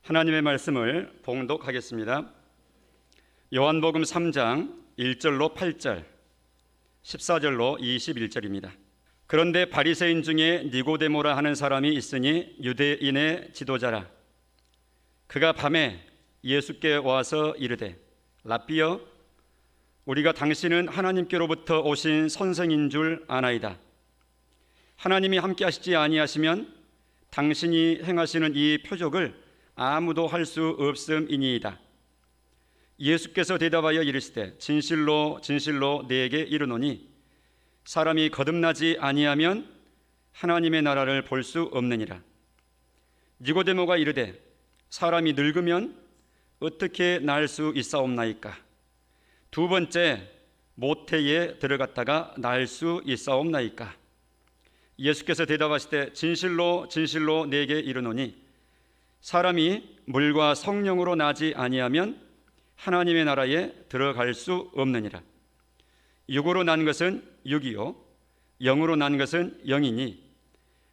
하나님의 말씀을 봉독하겠습니다. 요한복음 3장 1절로 8절, 14절로 21절입니다. 그런데 바리새인 중에 니고데모라 하는 사람이 있으니 유대인의 지도자라. 그가 밤에 예수께 와서 이르되, 랍비여, 우리가 당신은 하나님께로부터 오신 선생인 줄 아나이다. 하나님이 함께 하시지 아니하시면 당신이 행하시는 이 표적을 아무도 할 수 없음이니이다. 예수께서 대답하여 이르시되, 진실로 진실로 네게 이르노니 사람이 거듭나지 아니하면 하나님의 나라를 볼 수 없느니라. 니고데모가 이르되, 사람이 늙으면 어떻게 날 수 있사옵나이까? 두 번째 모태에 들어갔다가 날 수 있사옵나이까? 예수께서 대답하시되, 진실로 진실로 네게 이르노니 사람이 물과 성령으로 나지 아니하면 하나님의 나라에 들어갈 수 없느니라. 육으로 난 것은 육이요 영으로 난 것은 영이니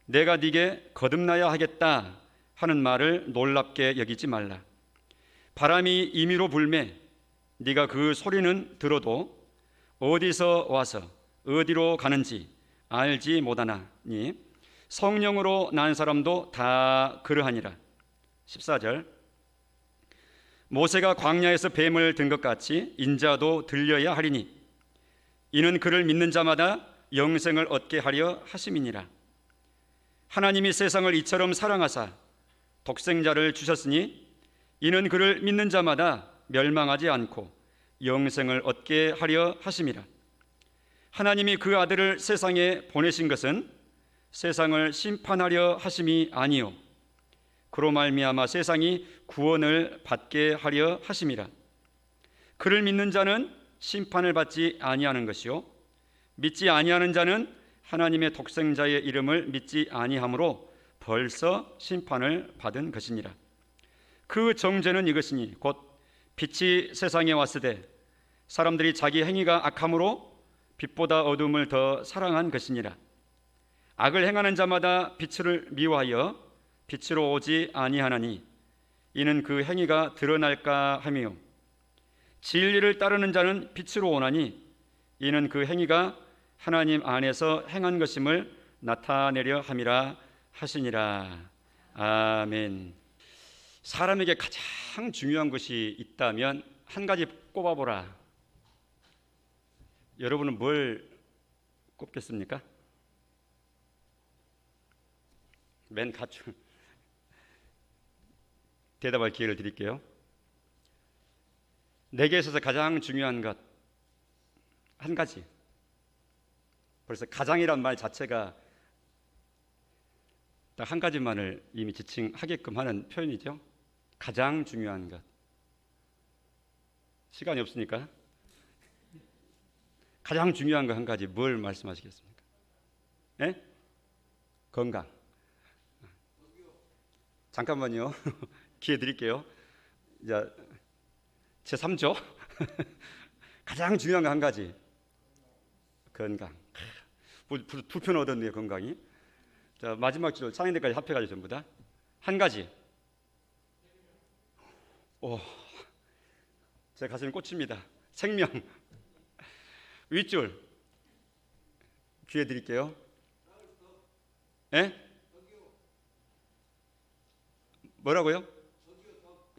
내가 네게 거듭나야 하겠다 하는 말을 놀랍게 여기지 말라. 바람이 임의로 불매 네가 그 소리는 들어도 어디서 와서 어디로 가는지 알지 못하나니 성령으로 난 사람도 다 그러하니라. 14절, 모세가 광야에서 뱀을 든 것 같이 인자도 들려야 하리니 이는 그를 믿는 자마다 영생을 얻게 하려 하심이니라. 하나님이 세상을 이처럼 사랑하사 독생자를 주셨으니 이는 그를 믿는 자마다 멸망하지 않고 영생을 얻게 하려 하심이라. 하나님이 그 아들을 세상에 보내신 것은 세상을 심판하려 하심이 아니요 그로 말미암아 세상이 구원을 받게 하려 하심이라. 그를 믿는 자는 심판을 받지 아니하는 것이요 믿지 아니하는 자는 하나님의 독생자의 이름을 믿지 아니하므로 벌써 심판을 받은 것이니라. 그 정죄는 이것이니 곧 빛이 세상에 왔으되 사람들이 자기 행위가 악함으로 빛보다 어둠을 더 사랑한 것이니라. 악을 행하는 자마다 빛을 미워하여 빛으로 오지 아니하나니 이는 그 행위가 드러날까 하며 진리를 따르는 자는 빛으로 오나니 이는 그 행위가 하나님 안에서 행한 것임을 나타내려 함이라 하시니라. 아멘. 사람에게 가장 중요한 것이 있다면 한 가지 꼽아보라. 여러분은 뭘 꼽겠습니까? 맨 가축 대답할 기회를 드릴게요. 내게 있어서 가장 중요한 것 한 가지. 벌써 가장이란 말 자체가 딱 한 가지만을 이미 지칭하게끔 하는 표현이죠. 가장 중요한 것. 시간이 없으니까 가장 중요한 거 한 가지 뭘 말씀하시겠습니까? 네? 건강. 잠깐만요. 기회 드릴게요. 이제 제 3조 가장 중요한 거 한 가지. 건강. 두 편 얻었네요. 건강이. 자, 마지막 줄 상인들까지 합해가지고 전부 다 한 가지. 오, 제 가슴이 꽂힙니다. 생명. 윗줄 기회 드릴게요. 예? 뭐라고요?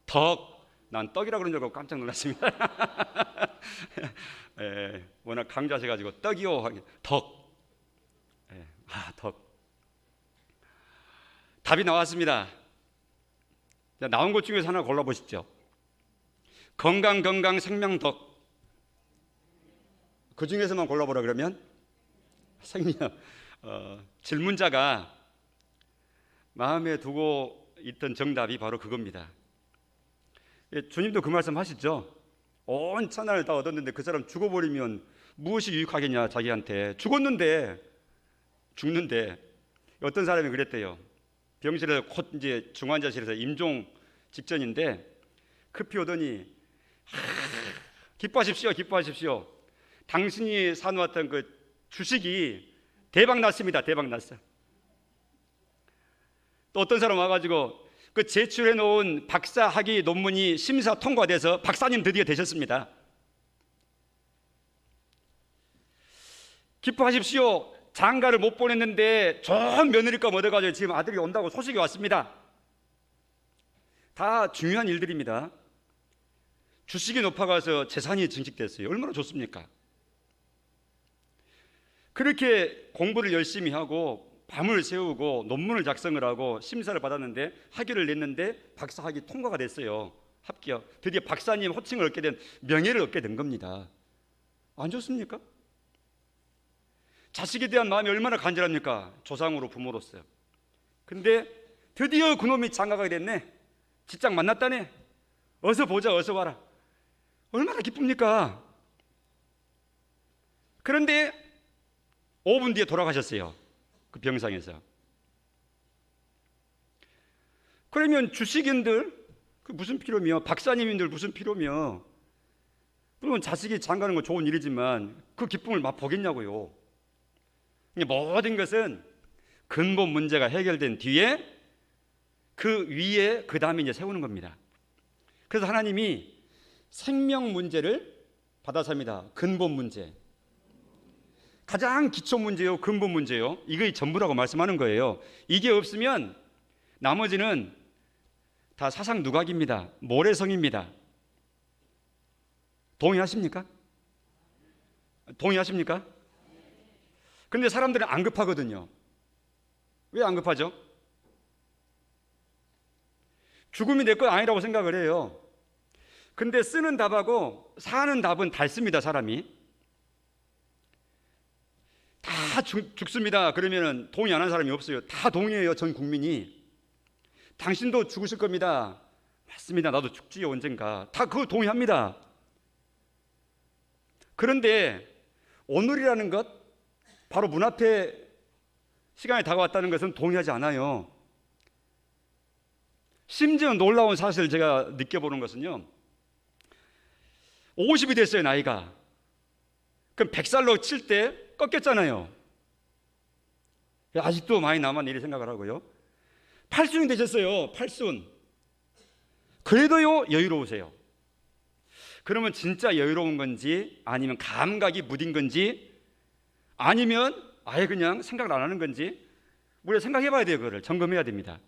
덕. 난 떡이라고 그런 줄 알고 깜짝 놀랐습니다. 예, 워낙 강조하셔가지고 떡이요 하기 덕. 예, 덕. 답이 나왔습니다. 자, 나온 것 중에서 하나 골라보시죠. 건강, 건강, 생명, 덕. 그 중에서만 골라보라 그러면 생명. 질문자가 마음에 두고 있던 정답이 바로 그겁니다. 주님도 그 말씀 하시죠. 온 천하를 다 얻었는데 그 사람 죽어버리면 무엇이 유익하겠냐 자기한테. 죽었는데 죽는데 어떤 사람이 그랬대요. 병실에서 곧 이제 중환자실에서 임종 직전인데 급히 오더니 기뻐하십시오 기뻐하십시오. 당신이 사놓았던 그 주식이 대박 났습니다. 대박 났어. 또 어떤 사람 와가지고 그 제출해 놓은 박사 학위 논문이 심사 통과돼서 박사님 드디어 되셨습니다. 기뻐하십시오. 장가를 못 보냈는데 좋은 며느리감 얻어가지고 지금 아들이 온다고 소식이 왔습니다. 다 중요한 일들입니다. 주식이 높아가서 재산이 증식됐어요. 얼마나 좋습니까? 그렇게 공부를 열심히 하고 밤을 새우고 논문을 작성을 하고 심사를 받았는데 학위를 냈는데 박사 학위 통과가 됐어요. 합격. 드디어 박사님 호칭을 얻게 된, 명예를 얻게 된 겁니다. 안 좋습니까? 자식에 대한 마음이 얼마나 간절합니까? 조상으로 부모로서. 근데 드디어 그놈이 장가가게 됐네. 직장 만났다네. 어서 보자, 어서 와라. 얼마나 기쁩니까? 그런데 5분 뒤에 돌아가셨어요. 그 병상에서. 그러면 주식인들 그 무슨 필요며, 박사님인들 무슨 필요며, 물론 자식이 장가는 건 좋은 일이지만 그 기쁨을 맛보겠냐고요. 모든 것은 근본 문제가 해결된 뒤에 그 위에 그 다음에 이제 세우는 겁니다. 그래서 하나님이 생명 문제를 받아삽니다. 근본 문제. 가장 기초 문제요, 근본 문제요. 이게 전부라고 말씀하는 거예요. 이게 없으면 나머지는 다 사상 누각입니다. 모래성입니다. 동의하십니까? 동의하십니까? 근데 사람들은 안 급하거든요. 왜 안 급하죠? 죽음이 내 것 아니라고 생각을 해요. 근데 쓰는 답하고 사는 답은 닳습니다. 사람이 다 죽습니다. 그러면 동의 안 하는 사람이 없어요. 다 동의해요. 전 국민이. 당신도 죽으실 겁니다. 맞습니다. 나도 죽지요 언젠가. 다 그거 동의합니다. 그런데 오늘이라는 것, 바로 문 앞에 시간이 다가왔다는 것은 동의하지 않아요. 심지어 놀라운 사실을 제가 느껴보는 것은요, 50이 됐어요 나이가. 그럼 100살로 칠 때 꺾였잖아요. 아직도 많이 남았네 이렇게 생각을 하고요. 8순이 되셨어요. 8순. 그래도요 여유로우세요. 그러면 진짜 여유로운 건지, 아니면 감각이 무딘 건지, 아니면 아예 그냥 생각을 안 하는 건지 우리가 생각해 봐야 돼요. 그거를 점검해야 됩니다.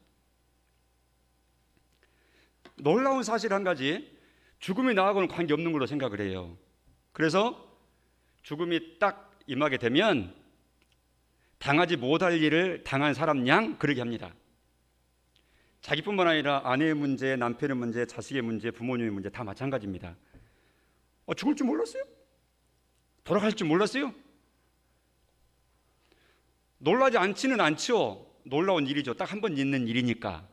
놀라운 사실 한 가지, 죽음이 나하고는 관계없는 걸로 생각을 해요. 그래서 죽음이 딱 임하게 되면 당하지 못할 일을 당한 사람 양 그러게 합니다. 자기뿐만 아니라 아내의 문제, 남편의 문제, 자식의 문제, 부모님의 문제 다 마찬가지입니다. 죽을 줄 몰랐어요? 돌아갈 줄 몰랐어요? 놀라지 않지는 않죠. 놀라운 일이죠. 딱 한 번 있는 일이니까.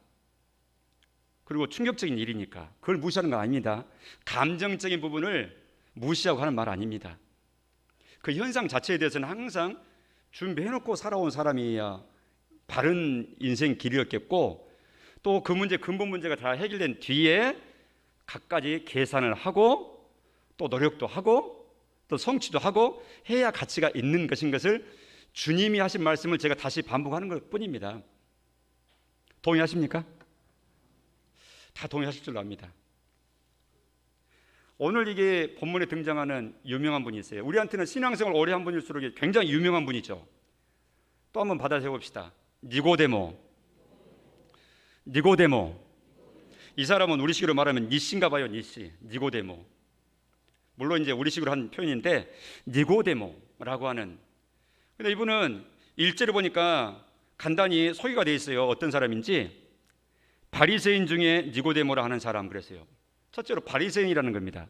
그리고 충격적인 일이니까. 그걸 무시하는 건 아닙니다. 감정적인 부분을 무시하고 하는 말 아닙니다. 그 현상 자체에 대해서는 항상 준비해놓고 살아온 사람이야 바른 인생 길이었겠고, 또 그 문제, 근본 문제가 다 해결된 뒤에 갖가지 계산을 하고 또 노력도 하고 또 성취도 하고 해야 가치가 있는 것인 것을 주님이 하신 말씀을 제가 다시 반복하는 것 뿐입니다. 동의하십니까? 다 동의하실 줄 압니다. 오늘 이게 본문에 등장하는 유명한 분이 있어요. 우리한테는 신앙생활 오래 한 분일수록 굉장히 유명한 분이죠. 또 한번 받아 세웁시다. 니고데모. 이 사람은 우리식으로 말하면 니씨인가 봐요. 니씨. 니고데모. 물론 이제 우리식으로 한 표현인데 니고데모라고 하는. 근데 이분은 일제를 보니까 간단히 소개가 돼 있어요. 어떤 사람인지. 바리새인 중에 니고데모라 하는 사람 그랬어요. 첫째로 바리새인이라는 겁니다.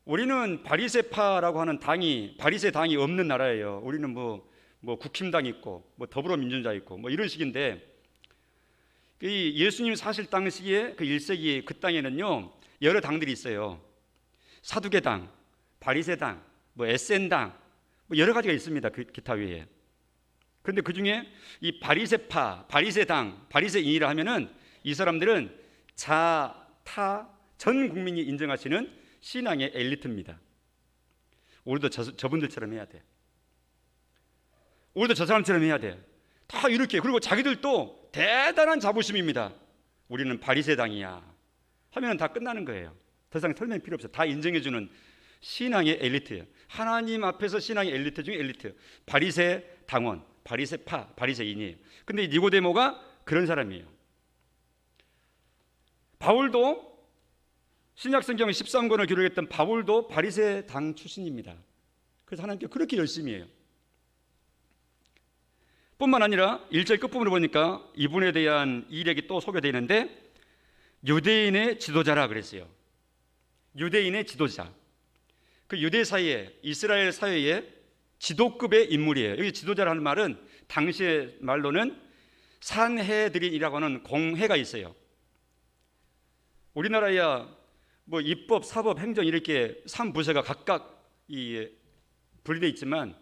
우리는 바리새파라고 하는 당이, 바리새 당이 없는 나라예요. 우리는 뭐 국힘당 있고 뭐 더불어민주당 있고 뭐 이런 식인데, 이 예수님 사실 당시에 그 1세기 그 땅에는요 여러 당들이 있어요. 사두개당, 바리새당, 뭐 에센당, 뭐 여러 가지가 있습니다. 그 기타 외에. 그런데 그 중에 이 바리새파, 바리새당, 바리새인이라 하면은 이 사람들은 전 국민이 인정하시는 신앙의 엘리트입니다. 우리도 저분들처럼 해야 돼. 우리도 저 사람처럼 해야 돼. 다 이렇게. 그리고 자기들도 대단한 자부심입니다. 우리는 바리새당이야 하면 다 끝나는 거예요. 더 이상 설명 필요 없어요. 다 인정해주는 신앙의 엘리트예요. 하나님 앞에서 신앙의 엘리트 중에 엘리트. 바리새 당원, 바리새파, 바리새인이에요. 근데 니고데모가 그런 사람이에요. 바울도 신약성경 13권을 기록했던 바울도 바리새 당 출신입니다. 그래서 하나님께 그렇게 열심히 해요. 뿐만 아니라 1절 끝부분을 보니까 이분에 대한 이력이 또 소개되어 있는데 유대인의 지도자라 그랬어요. 유대인의 지도자. 그 유대 사회에, 이스라엘 사회에 지도급의 인물이에요. 여기 지도자라는 말은 당시의 말로는 산헤드린이라고 하는 공회가 있어요. 우리나라야 뭐 입법, 사법, 행정 이렇게 3부서가 각각 분리되어 있지만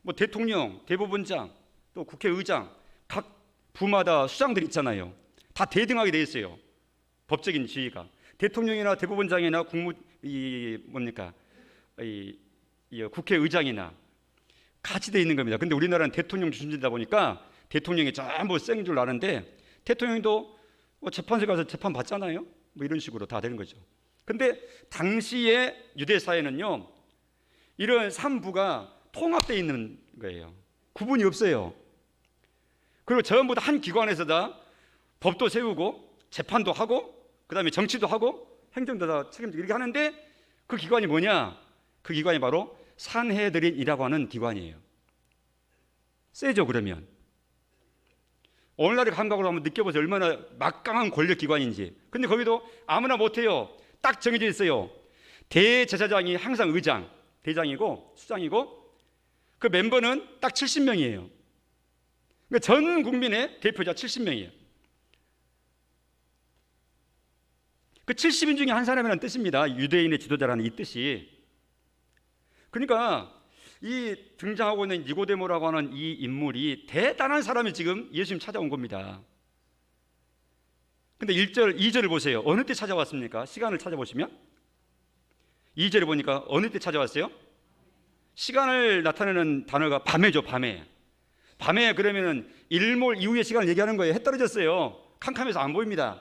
뭐 대통령, 대법원장, 또 국회의장 각 부마다 수장들이 있잖아요. 다 대등하게 되어 있어요. 법적인 지위가 대통령이나 대법원장이나 국회의장이나 같이 되어 있는 겁니다. 근데 우리나라는 대통령 중심이다 보니까 대통령이 전부 쌩 줄 아는데 대통령도 재판소에 가서 재판 받잖아요. 뭐 이런 식으로 다 되는 거죠. 근데 당시의 유대 사회는요, 이런 3부가 통합되어 있는 거예요. 구분이 없어요. 그리고 전부 다 한 기관에서 다 법도 세우고 재판도 하고 그 다음에 정치도 하고 행정도 다 책임지고 이렇게 하는데 그 기관이 뭐냐? 그 기관이 바로 산헤드린이라고 하는 기관이에요. 세죠. 그러면 오늘날의 감각으로 한번 느껴보세요. 얼마나 막강한 권력 기관인지. 근데 거기도 아무나 못해요. 딱 정해져 있어요. 대제사장이 항상 의장, 대장이고 수장이고 그 멤버는 딱 70명이에요. 그러니까 전 국민의 대표자 70명이에요. 그 70인 중에 한 사람이라는 뜻입니다. 유대인의 지도자라는 이 뜻이. 그러니까 이 등장하고 있는 니고데모라고 하는 이 인물이 대단한 사람이 지금 예수님 찾아온 겁니다. 근데 1절, 2절을 보세요. 어느 때 찾아왔습니까? 시간을 찾아보시면 2절에 보니까 어느 때 찾아왔어요? 시간을 나타내는 단어가 밤에죠. 밤에. 밤에 그러면은 일몰 이후의 시간을 얘기하는 거예요. 해 떨어졌어요. 캄캄해서 안 보입니다.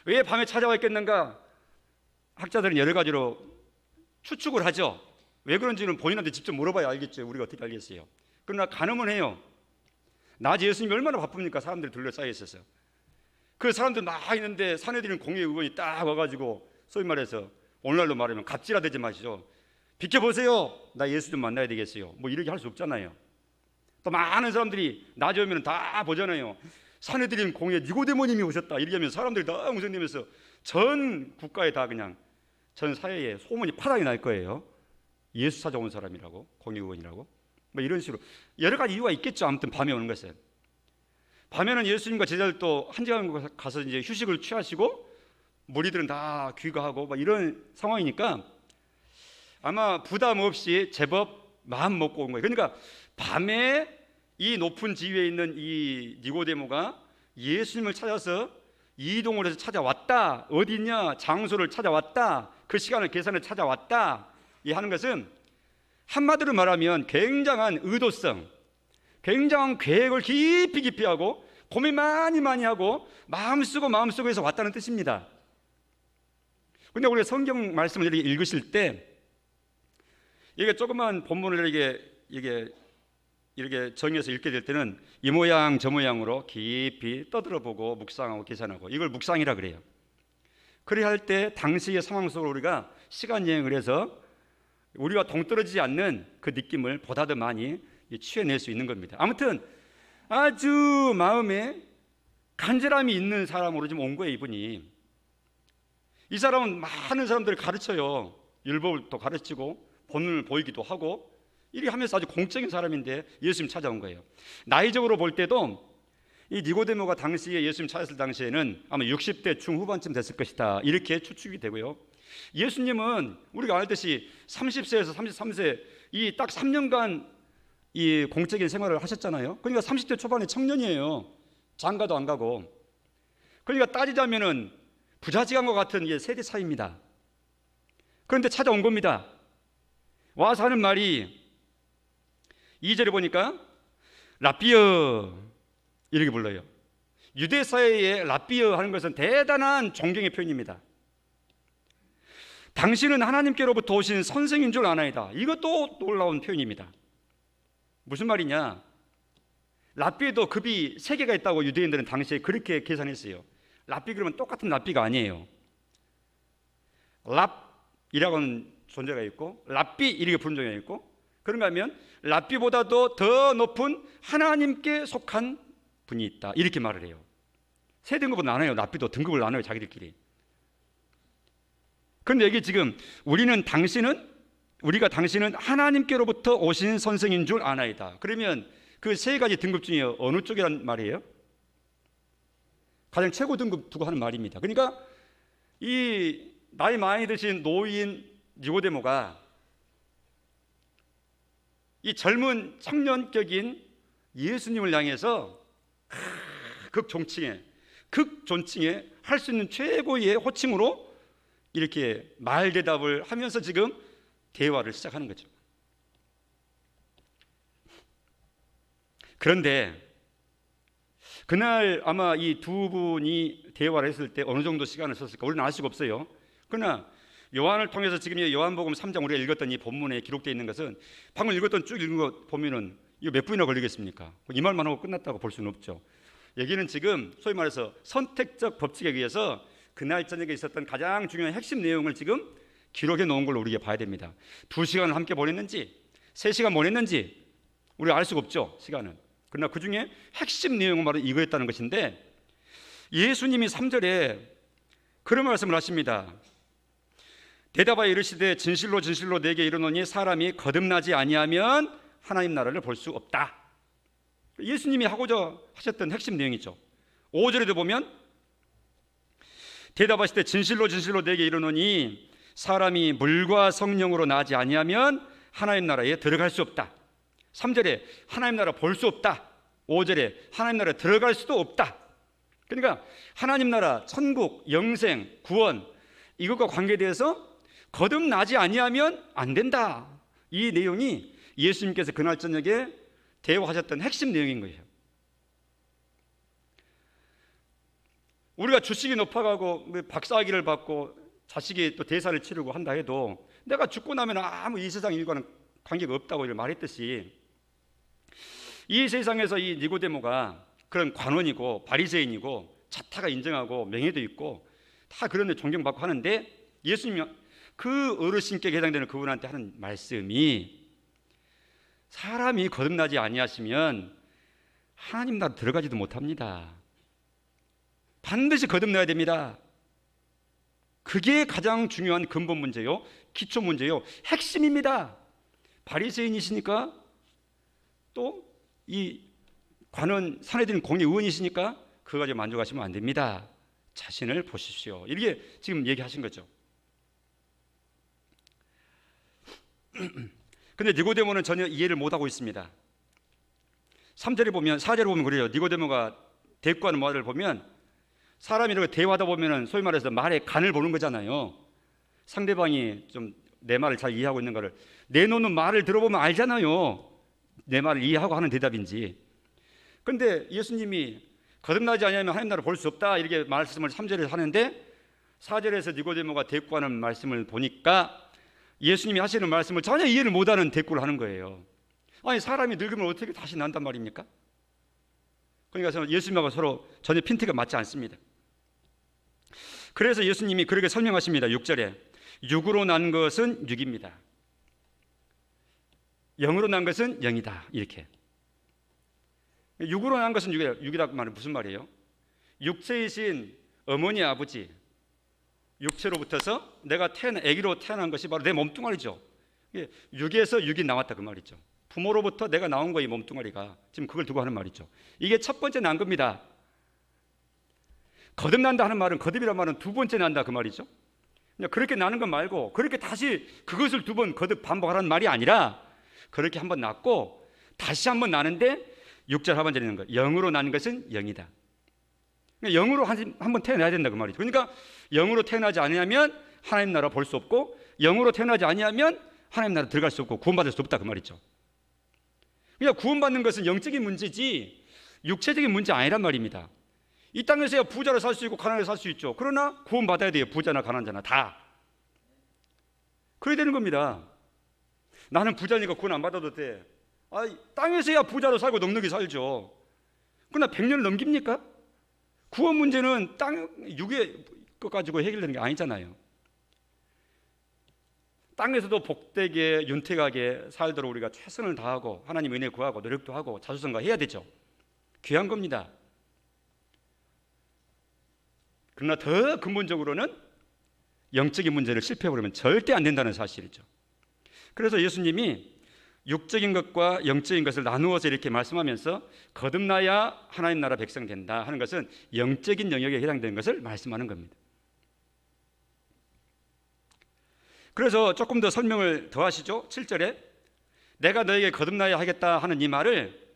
왜 밤에 찾아와 있겠는가? 학자들은 여러 가지로 추측을 하죠. 왜 그런지는 본인한테 직접 물어봐야 알겠죠. 우리가 어떻게 알겠어요. 그러나 가늠은 해요. 낮에 예수님이 얼마나 바쁩니까? 사람들이 둘러싸여 있어서. 그 사람들 막 있는데 산헤드린 공회 의원이 딱 와가지고 소위 말해서 오늘날로 말하면 갑질하듯이 마시죠. 비켜보세요. 나 예수 좀 만나야 되겠어요. 뭐 이렇게 할 수 없잖아요. 또 많은 사람들이 낮에 오면 다 보잖아요. 산헤드린 공회 니고데모님이 오셨다 이렇게 하면 사람들이 다 무성되면서 전 국가에 다 그냥 전 사회에 소문이 파다히 날 거예요. 예수 찾아온 사람이라고, 공의원이라고 뭐 이런 식으로 여러 가지 이유가 있겠죠. 아무튼 밤에 오는 것은. 밤에는 예수님과 제자들도 한 시간 가서 이제 휴식을 취하시고 무리들은 다 귀가하고 막 이런 상황이니까 아마 부담 없이 제법 마음 먹고 온 거예요. 그러니까 밤에 이 높은 지위에 있는 이 니고데모가 예수님을 찾아서 이동을 해서 찾아왔다. 어디 있냐? 장소를 찾아왔다. 그 시간을 계산해 찾아왔다. 이 하는 것은 한마디로 말하면 굉장한 의도성, 굉장한 계획을 깊이 하고 고민 많이 하고 마음 쓰고 해서 왔다는 뜻입니다. 근데 우리가 성경 말씀을 이렇게 읽으실 때 이게 조그만 본문을 이렇게 정해서 읽게 될 때는 이 모양 저 모양으로 깊이 떠들어보고 묵상하고 계산하고 이걸 묵상이라 그래요. 그래야 할 때 당시의 상황 속으로 우리가 시간 여행을 해서 우리와 동떨어지지 않는 그 느낌을 보다 더 많이 취해낼 수 있는 겁니다. 아무튼 아주 마음에 간절함이 있는 사람으로 지금 온 거예요. 이분이. 이 사람은 많은 사람들을 가르쳐요. 율법을 또 가르치고 본을 보이기도 하고 이렇게 하면서 아주 공적인 사람인데 예수님 찾아온 거예요. 나이적으로 볼 때도 이 니고데모가 당시에 예수님 찾았을 당시에는 아마 60대 중후반쯤 됐을 것이다 이렇게 추측이 되고요. 예수님은 우리가 알듯이 30세에서 33세 이 딱 3년간 이 공적인 생활을 하셨잖아요. 그러니까 30대 초반의 청년이에요. 장가도 안 가고. 그러니까 따지자면은 부자지간과 같은 세대 차이입니다. 그런데 찾아온 겁니다. 와서 하는 말이 2절에 보니까 라비어 이렇게 불러요. 유대 사회에 랍비어 하는 것은 대단한 존경의 표현입니다. 당신은 하나님께로부터 오신 선생인 줄 아나이다. 이것도 놀라운 표현입니다. 무슨 말이냐? 랍비에도 급이 3개가 있다고 유대인들은 당시에 그렇게 계산했어요. 랍비 그러면 똑같은 랍비가 아니에요. 랍이라고 하는 존재가 있고 랍비 이렇게 부른 존재가 있고, 그런가 하면 랍비보다도 더 높은 하나님께 속한 분이 있다, 이렇게 말을 해요. 3등급을 나눠요. 랍비도 등급을 나눠요, 자기들끼리. 그런데 여기 지금 우리가 당신은 하나님께로부터 오신 선생인 줄 아나이다. 그러면 그 3가지 등급 중에 어느 쪽이란 말이에요? 가장 최고 등급 두고 하는 말입니다. 그러니까 이 나이 많이 드신 노인 니고데모가 이 젊은 청년격인 예수님을 향해서 극존칭에 할 수 있는 최고의 호칭으로 이렇게 말대답을 하면서 지금 대화를 시작하는 거죠. 그런데 그날 아마 이 두 분이 대화를 했을 때 어느 정도 시간을 썼을까 우리는 알 수가 없어요. 그러나 요한을 통해서 지금 요한복음 3장 우리가 읽었던 이 본문에 기록되어 있는 것은 방금 읽었던 쭉 읽은 거 보면은 이거 몇 분이나 걸리겠습니까? 이 말만 하고 끝났다고 볼 수는 없죠. 여기는 지금 소위 말해서 선택적 법칙에 의해서 그날 저녁에 있었던 가장 중요한 핵심 내용을 지금 기록해 놓은 걸로 우리가 봐야 됩니다. 2시간을 함께 보냈는지 3시간 보냈는지 우리가 알 수가 없죠, 시간은. 그러나 그 중에 핵심 내용은 바로 이거였다는 것인데, 예수님이 3절에 그런 말씀을 하십니다. 대답하여 이르시되 진실로 진실로 내게 이르노니 사람이 거듭나지 아니하면 하나님 나라를 볼 수 없다. 예수님이 하고자 하셨던 핵심 내용이죠. 5절에도 보면 대답하실 때 진실로 진실로 내게 이르노니 사람이 물과 성령으로 나지 아니하면 하나님 나라에 들어갈 수 없다. 3절에 하나님 나라 볼 수 없다. 5절에 하나님 나라에 들어갈 수도 없다. 그러니까 하나님 나라, 천국, 영생, 구원 이것과 관계돼서 거듭나지 아니하면 안 된다. 이 내용이 예수님께서 그날 저녁에 대화하셨던 핵심 내용인 거예요. 우리가 주식이 높아가고 박사학위를 받고 자식이 또 대사를 치르고 한다 해도 내가 죽고 나면 아무 이 세상 일과는 관계가 없다고 말했듯이, 이 세상에서 이 니고데모가 그런 관원이고 바리새인이고 자타가 인정하고 명예도 있고 다 그런데 존경받고 하는데, 예수님이 그 어르신께 해당되는 그분한테 하는 말씀이 사람이 거듭나지 아니하시면 하나님 나라 들어가지도 못합니다. 반드시 거듭나야 됩니다. 그게 가장 중요한 근본 문제요, 기초 문제요, 핵심입니다. 바리새인이시니까 또 이 관원 사내들인 공의 의원이시니까 그거 가지고 만족하시면 안 됩니다. 자신을 보십시오. 이렇게 지금 얘기하신 거죠. 근데 니고데모는 전혀 이해를 못하고 있습니다. 3절에 보면, 4절에 보면 그래요. 니고데모가 대꾸하는 말을 보면 사람이 이렇게 대화하다 보면 소위 말해서 말의 간을 보는 거잖아요. 상대방이 좀 내 말을 잘 이해하고 있는 거를 내놓는 말을 들어보면 알잖아요. 내 말을 이해하고 하는 대답인지. 그런데 예수님이 거듭나지 아니하면 하나님 나라를 볼 수 없다 이렇게 말씀을 3절에서 하는데 4절에서 니고데모가 대꾸하는 말씀을 보니까 예수님이 하시는 말씀을 전혀 이해를 못하는 대꾸를 하는 거예요. 아니 사람이 늙으면 어떻게 다시 난단 말입니까? 그러니까 예수님하고 서로 전혀 핀트가 맞지 않습니다. 그래서 예수님이 그렇게 설명하십니다. 6절에 육으로 난 것은 육입니다. 영으로 난 것은 영이다. 이렇게. 육으로 난 것은 육이라고 말은 무슨 말이에요? 육체이신 어머니 아버지 육체로부터서 내가 아기로 태어난 것이 바로 내 몸뚱아리죠. 육에서 육이 나왔다 그 말이죠. 부모로부터 내가 나온 거이 몸뚱아리가 지금 그걸 두고 하는 말이죠. 이게 첫 번째 난 겁니다. 거듭난다 하는 말은, 거듭이라는 말은 두 번째 난다 그 말이죠. 그렇게 나는 것 말고 그렇게 다시 그것을 두 번 거듭 반복하라는 말이 아니라 그렇게 한 번 낳고 다시 한 번 나는데 6절 하반절에 있는 거예요. 영으로 나는 것은 영이다. 영으로 한 번 태어나야 된다 그 말이죠. 그러니까 영으로 태어나지 아니하면 하나님 나라 볼 수 없고, 영으로 태어나지 아니하면 하나님 나라 들어갈 수 없고 구원받을 수 없다 그 말이죠. 그러니까 구원받는 것은 영적인 문제지 육체적인 문제 아니란 말입니다. 이 땅에서야 부자로 살 수 있고 가난하게 살 수 있죠. 그러나 구원받아야 돼요. 부자나 가난자나 다. 그래야 되는 겁니다. 나는 부자니까 구원 안 받아도 돼. 땅에서야 부자로 살고 넉넉히 살죠. 그러나 100년을 넘깁니까? 구원 문제는 땅 육의 것 가지고 해결되는 게 아니잖아요. 땅에서도 복되게 윤택하게 살도록 우리가 최선을 다하고 하나님 은혜 구하고 노력도 하고 자수성가해야 되죠. 귀한 겁니다. 그러나 더 근본적으로는 영적인 문제를 실패해버리면 절대 안 된다는 사실이죠. 그래서 예수님이 육적인 것과 영적인 것을 나누어서 이렇게 말씀하면서 거듭나야 하나님 나라 백성 된다 하는 것은 영적인 영역에 해당되는 것을 말씀하는 겁니다. 그래서 조금 더 설명을 더 하시죠. 7절에 내가 너에게 거듭나야 하겠다 하는 이 말을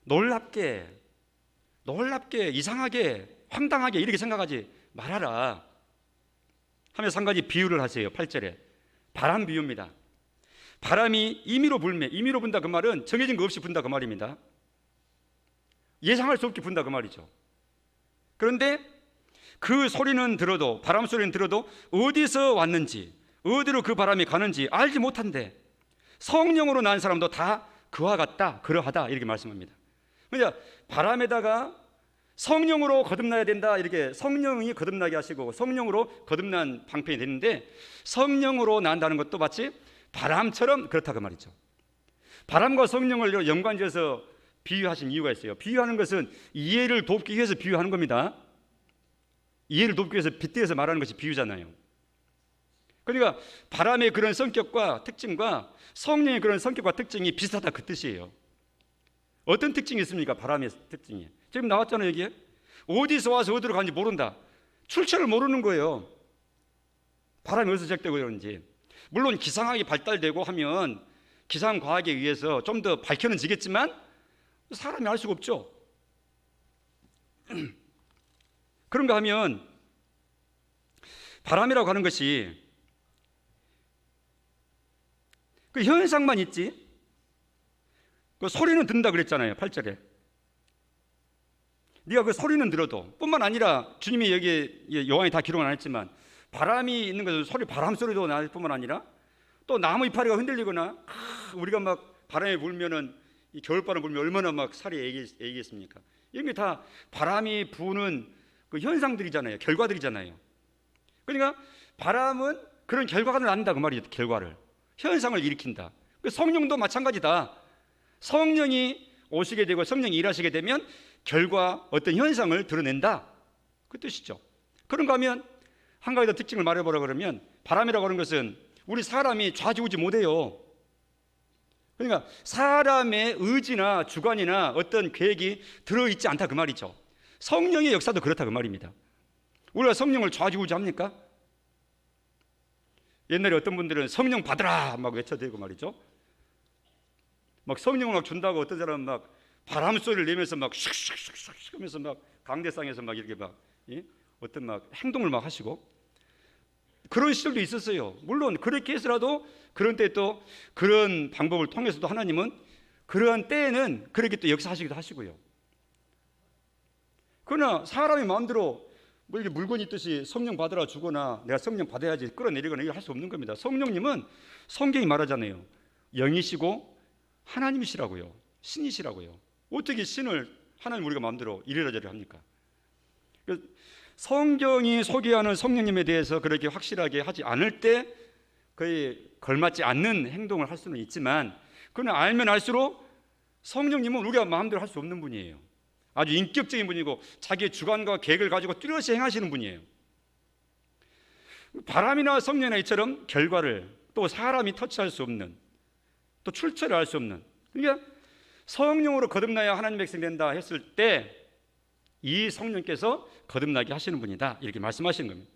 놀랍게 이상하게 황당하게 이렇게 생각하지 말아라 하면서 한 가지 비유를 하세요. 8절에 바람 비유입니다. 바람이 임의로 분다 그 말은 정해진 거 없이 분다 그 말입니다. 예상할 수 없게 분다 그 말이죠. 그런데 그 소리는 들어도 바람 소리는 들어도 어디서 왔는지 어디로 그 바람이 가는지 알지 못한데 성령으로 난 사람도 다 그와 같다 그러하다 이렇게 말씀합니다. 그러니까 바람에다가 성령으로 거듭나야 된다 이렇게 성령이 거듭나게 하시고 성령으로 거듭난 방편이 되는데 성령으로 난다는 것도 마치 바람처럼 그렇다 그 말이죠. 바람과 성령을 연관지어서 비유하신 이유가 있어요. 비유하는 것은 이해를 돕기 위해서 비유하는 겁니다. 이해를 돕기 위해서 빗대어서 말하는 것이 비유잖아요. 그러니까 바람의 그런 성격과 특징과 성령의 그런 성격과 특징이 비슷하다 그 뜻이에요. 어떤 특징이 있습니까? 바람의 특징이 지금 나왔잖아요. 여기에 어디서 와서 어디로 가는지 모른다. 출처를 모르는 거예요. 바람이 어디서 시작되고 그러는지. 물론 기상학이 발달되고 하면 기상과학에 의해서 좀 더 밝혀는 지겠지만 사람이 알 수가 없죠. 그런가 하면 바람이라고 하는 것이 그 현상만 있지 그 소리는 듣는다 그랬잖아요. 8절에 네가 그 소리는 들어도 뿐만 아니라 주님이 여기 요한이 다 기록은 안 했지만 바람이 있는 것은 바람 소리도 날 뿐만 아니라 또 나무 이파리가 흔들리거나 우리가 막 바람이 불면은 이 겨울바람 불면 얼마나 막 살이 애기겠습니까? 이런 게 다 바람이 부는 그 현상들이잖아요. 결과들이잖아요. 그러니까 바람은 그런 결과가 난다 그 말이죠. 결과를 현상을 일으킨다. 그 성령도 마찬가지다. 성령이 오시게 되고 성령이 일하시게 되면 결과 어떤 현상을 드러낸다 그 뜻이죠. 그런가 하면 한 가지 더 특징을 말해보라 그러면 바람이라고 하는 것은 우리 사람이 좌지우지 못해요. 그러니까 사람의 의지나 주관이나 어떤 계획이 들어있지 않다 그 말이죠. 성령의 역사도 그렇다 그 말입니다. 우리가 성령을 좌지우지 합니까? 옛날에 어떤 분들은 성령 받으라 막 외쳐대고 말이죠. 막 성령을 막 준다고 어떤 사람은 막 바람 소리를 내면서 막 슉슉슉슉 하면서 막 강대상에서 막 이렇게 막 어떤 막 행동을 막 하시고 그런 시절도 있었어요. 물론 그렇게 해서라도 그런 때 또 그런 방법을 통해서도 하나님은 그러한 때에는 그렇게 또 역사하시기도 하시고요. 그러나 사람이 마음대로 뭐 이렇게 물건이 있듯이 성령 받으라 주거나 내가 성령 받아야지 끌어내리거나 이걸 할 수 없는 겁니다. 성령님은 성경이 말하잖아요. 영이시고 하나님이시라고요. 신이시라고요. 어떻게 신을 하나님 우리가 마음대로 이래라저래 합니까? 성경이 소개하는 성령님에 대해서 그렇게 확실하게 하지 않을 때 거의 걸맞지 않는 행동을 할 수는 있지만 그러나 알면 알수록 성령님은 우리가 마음대로 할 수 없는 분이에요. 아주 인격적인 분이고 자기의 주관과 계획을 가지고 뚜렷이 행하시는 분이에요. 바람이나 성령이나 이처럼 결과를 또 사람이 터치할 수 없는 또 출처를 알 수 없는 그러니까 성령으로 거듭나야 하나님 백성 된다 했을 때 이 성령께서 거듭나게 하시는 분이다 이렇게 말씀하시는 겁니다.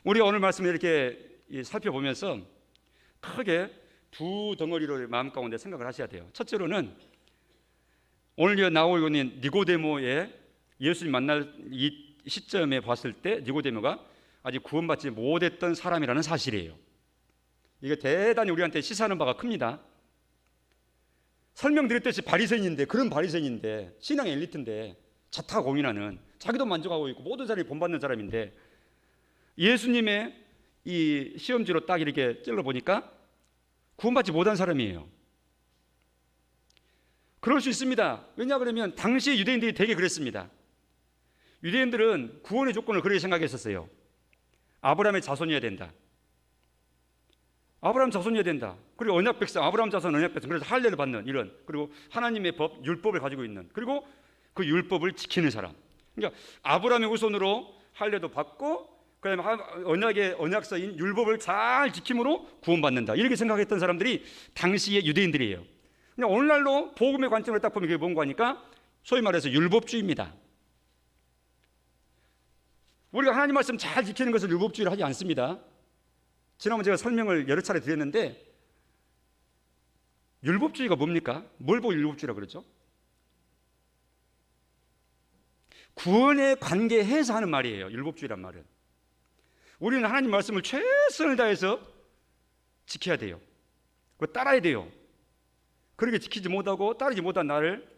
우리가 오늘 말씀을 이렇게 살펴보면서 크게 두 덩어리로 마음 가운데 생각을 하셔야 돼요. 첫째로는 오늘 나오고 있는 니고데모의 예수님 만날 이 시점에 봤을 때 니고데모가 아직 구원받지 못했던 사람이라는 사실이에요. 이게 대단히 우리한테 시사하는 바가 큽니다. 설명드렸듯이 바리새인인데 그런 바리새인인데 신앙의 엘리트인데 자타공인하는 자기도 만족하고 있고 모든 사람이 본받는 사람인데 예수님의 이 시험지로 딱 이렇게 찔러보니까 구원받지 못한 사람이에요. 그럴 수 있습니다. 왜냐 그러면 당시 유대인들이 되게 그랬습니다. 유대인들은 구원의 조건을 그렇게 생각했었어요. 아브라함의 자손이어야 된다. 아브라함 자손이어야 된다. 그리고 언약 백성, 아브라함 자손 언약 백성, 그래서 할례를 받는 이런, 그리고 하나님의 법, 율법을 가지고 있는, 그리고 그 율법을 지키는 사람. 그러니까 아브라함의 후손으로 할례도 받고 그다음에 언약의 언약서인 율법을 잘 지킴으로 구원받는다. 이렇게 생각했던 사람들이 당시의 유대인들이에요. 그냥 오늘날로 복음의 관점을 딱 보면 그게 뭔가 하니까 소위 말해서 율법주의입니다. 우리가 하나님 말씀 잘 지키는 것을 율법주의를 하지 않습니다. 지난번 제가 설명을 여러 차례 드렸는데 율법주의가 뭡니까? 뭘 보고 율법주의라고 그러죠? 구원에 관계해서 하는 말이에요. 율법주의란 말은. 우리는 하나님 말씀을 최선을 다해서 지켜야 돼요. 그거 따라야 돼요. 그렇게 지키지 못하고 따르지 못한 나를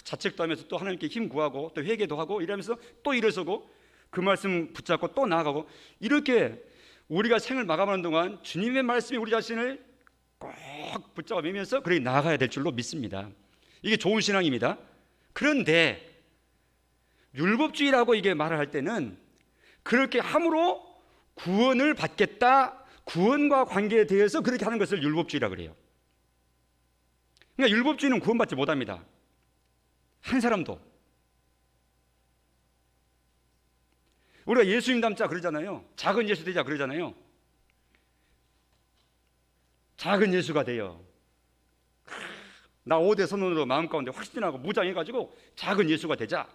자책도 하면서 또 하나님께 힘 구하고 또 회개도 하고 이러면서 또 일어서고 그 말씀 붙잡고 또 나아가고 이렇게 우리가 생을 마감하는 동안 주님의 말씀이 우리 자신을 꼭 붙잡아 매면서 그렇게 나아가야 될 줄로 믿습니다. 이게 좋은 신앙입니다. 그런데 율법주의라고 이게 말을 할 때는 그렇게 함으로 구원을 받겠다, 구원과 관계에 대해서 그렇게 하는 것을 율법주의라고 그래요. 그러니까 율법주의는 구원받지 못합니다. 한 사람도. 우리가 예수님 닮자 그러잖아요. 작은 예수 되자 그러잖아요. 작은 예수가 돼요. 나 5대 선언으로 마음 가운데 확신하고 무장해가지고 작은 예수가 되자.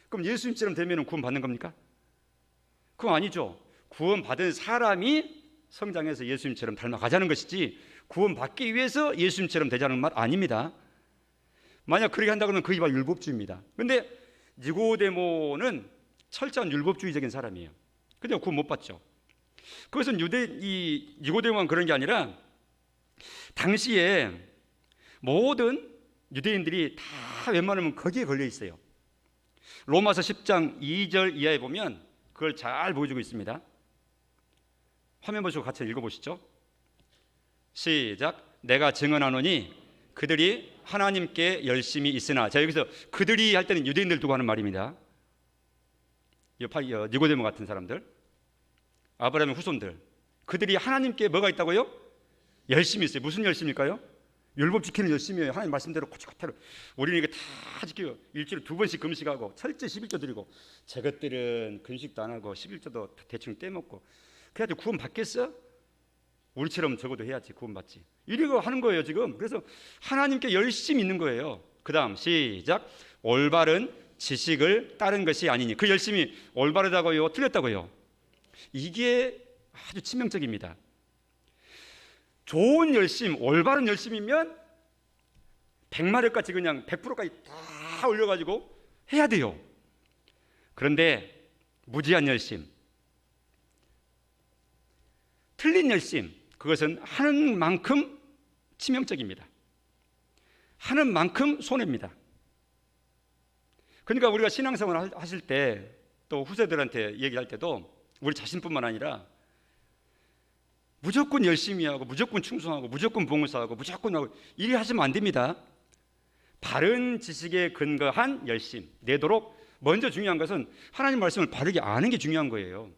그럼 예수님처럼 되면 구원 받는 겁니까? 그건 아니죠. 구원 받은 사람이 성장해서 예수님처럼 닮아가자는 것이지 구원 받기 위해서 예수님처럼 되자는 말 아닙니다. 만약 그렇게 한다 그러면 그게 바로 율법주의입니다. 그런데 니고데모는 철저한 율법주의적인 사람이에요. 근데 구원 못 받죠. 그것은 니고데모만 그런 게 아니라 당시에 모든 유대인들이 다 웬만하면 거기에 걸려 있어요. 로마서 10장 2절 이하에 보면 그걸 잘 보여주고 있습니다. 화면 보시고 같이 읽어보시죠. 시작. 내가 증언하노니 그들이 하나님께 열심히 있으나. 자, 여기서 그들이 할 때는 유대인들 두고 하는 말입니다. 니고데모 같은 사람들, 아브라함의 후손들, 그들이 하나님께 뭐가 있다고요? 열심히 있어요. 무슨 열심일까요? 율법 지키는 열심이에요. 하나님 말씀대로 코치코치로. 우리는 이게 다 지켜요. 일주일에 2번씩 금식하고 철저히 11조 드리고. 저것들은 금식도 안 하고 11조도 대충 떼먹고. 그래가지고 구원 받겠어? 우리처럼 적어도 해야지 구원 받지. 이러고 하는 거예요 지금. 그래서 하나님께 열심히 있는 거예요. 그 다음 시작. 올바른 지식을 따른 것이 아니니. 그 열심히 올바르다고요? 틀렸다고요? 이게 아주 치명적입니다. 좋은 열심, 올바른 열심이면 100마력까지 그냥 100%까지 다 올려가지고 해야 돼요. 그런데 무지한 열심, 틀린 열심, 그것은 하는 만큼 치명적입니다. 하는 만큼 손해입니다. 그러니까 우리가 신앙생활 하실 때 또 후세들한테 얘기할 때도 우리 자신뿐만 아니라 무조건 열심히 하고 무조건 충성하고 무조건 봉사하고 무조건 하고 이리 하시면 안 됩니다. 바른 지식에 근거한 열심 내도록 먼저 중요한 것은 하나님 말씀을 바르게 아는 게 중요한 거예요.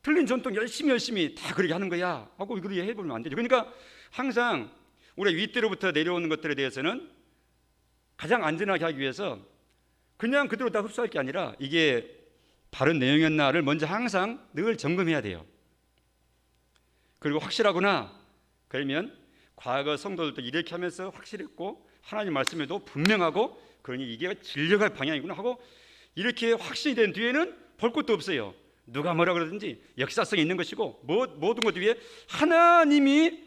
틀린 전통 열심히 다 그렇게 하는 거야 하고 그렇게 해보면 안 되죠. 그러니까 항상 우리가 윗대로부터 내려오는 것들에 대해서는 가장 안전하게 하기 위해서 그냥 그대로 다 흡수할 게 아니라 이게 바른 내용이었나를 먼저 항상 늘 점검해야 돼요. 그리고 확실하구나 그러면 과거 성도들도 이렇게 하면서 확실했고 하나님 말씀에도 분명하고 그러니 이게 진리갈 방향이구나 하고 이렇게 확신이 된 뒤에는 볼 것도 없어요. 누가 뭐라 그러든지 역사성이 있는 것이고 모든 것 위에 하나님이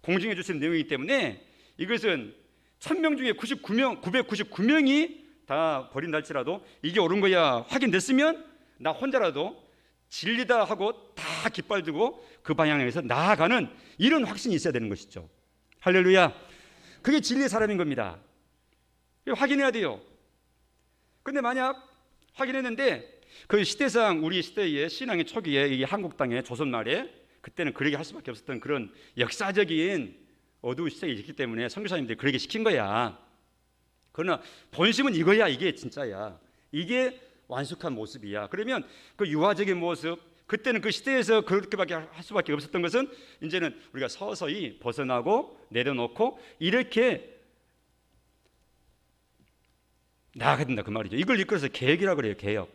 공증해 주시는 내용이기 때문에 이것은 1000명 중에 999명이 다 버린다 할지라도 이게 옳은 거야 확인됐으면 나 혼자라도 진리다 하고 다 깃발 들고 그 방향에서 나아가는 이런 확신이 있어야 되는 것이죠. 할렐루야. 그게 진리의 사람인 겁니다. 확인해야 돼요. 근데 만약 확인했는데 그 시대상 우리 시대의 신앙의 초기에 이 한국 땅에 조선 말에 그때는 그렇게 할 수밖에 없었던 그런 역사적인 어두운 시대가 있기 때문에 선교사님들이 그렇게 시킨 거야. 그러나 본심은 이거야. 이게 진짜야. 이게 완숙한 모습이야. 그러면 그 유화적인 모습, 그때는 그 시대에서 그렇게밖에 할 수밖에 없었던 것은 이제는 우리가 서서히 벗어나고 내려놓고 이렇게 나아가야 된다 그 말이죠. 이걸 이끌어서 개혁이라고 그래요. 개혁.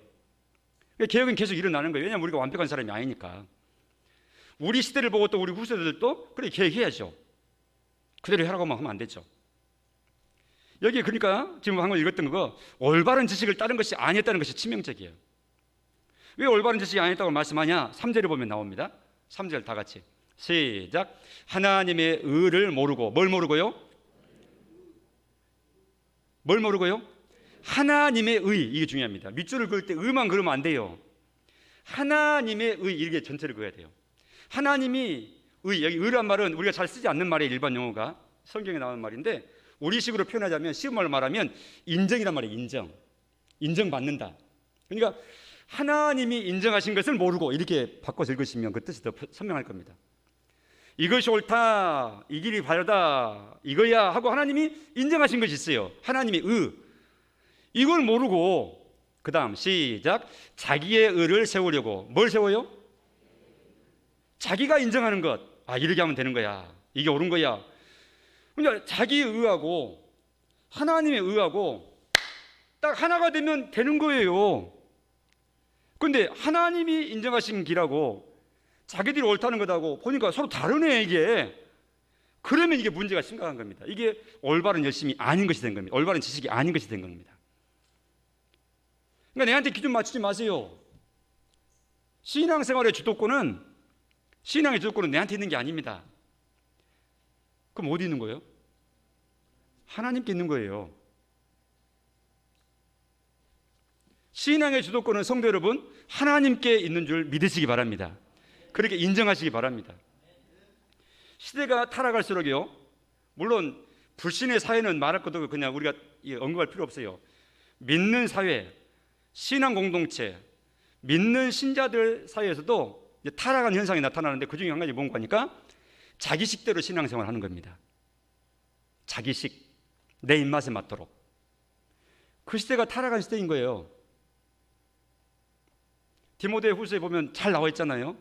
개혁은 계속 일어나는 거예요. 왜냐하면 우리가 완벽한 사람이 아니니까. 우리 시대를 보고 또 우리 후세들도 그래 개혁해야죠. 그대로 하라고 하면 안 되죠. 여기 그러니까 지금 방금 읽었던 거 올바른 지식을 따른 것이 아니었다는 것이 치명적이에요. 왜 올바른 지식이 아니었다고 말씀하냐? 3절에 보면 나옵니다. 3절 다 같이 시작. 하나님의 의를 모르고 뭘 모르고요? 뭘 모르고요? 하나님의 의. 이게 중요합니다. 밑줄을 그을 때 의만 그으면 안 돼요. 하나님의 의 이렇게 전체를 그어야 돼요. 하나님이 의, 여기 의란 말은 우리가 잘 쓰지 않는 말이에요. 일반 용어가 성경에 나오는 말인데 우리식으로 표현하자면 쉬운 말로 말하면 인정이란 말이에요. 인정받는다. 그러니까 하나님이 인정하신 것을 모르고 이렇게 바꿔서 읽으시면 그 뜻이 더 선명할 겁니다. 이것이 옳다, 이 길이 바르다, 이거야 하고 하나님이 인정하신 것이 있어요. 하나님의 의. 이걸 모르고 그 다음 시작. 자기의 의를 세우려고. 뭘 세워요? 자기가 인정하는 것. 아, 이렇게 하면 되는 거야. 이게 옳은 거야. 그러니까 자기의 의하고 하나님의 의하고 딱 하나가 되면 되는 거예요. 그런데 하나님이 인정하신 길하고 자기들이 옳다는 것하고 보니까 서로 다르네 이게. 그러면 이게 문제가 심각한 겁니다. 이게 올바른 열심이 아닌 것이 된 겁니다. 올바른 지식이 아닌 것이 된 겁니다. 그러니까 내한테 기준 맞추지 마세요. 신앙생활의 주도권은 신앙의 주도권은 내한테 있는 게 아닙니다. 그럼 어디 있는 거예요? 하나님께 있는 거예요. 신앙의 주도권은 성도 여러분 하나님께 있는 줄 믿으시기 바랍니다. 그렇게 인정하시기 바랍니다. 시대가 타락할수록요, 물론 불신의 사회는 말할 것도 그냥 우리가 언급할 필요 없어요. 믿는 사회, 신앙 공동체, 믿는 신자들 사이에서도 이제 타락한 현상이 나타나는데 그 중에 한 가지 뭔가 하니까 자기식대로 신앙생활 하는 겁니다. 자기식, 내 입맛에 맞도록. 그 시대가 타락한 시대인 거예요. 디모데 후서에 보면 잘 나와 있잖아요.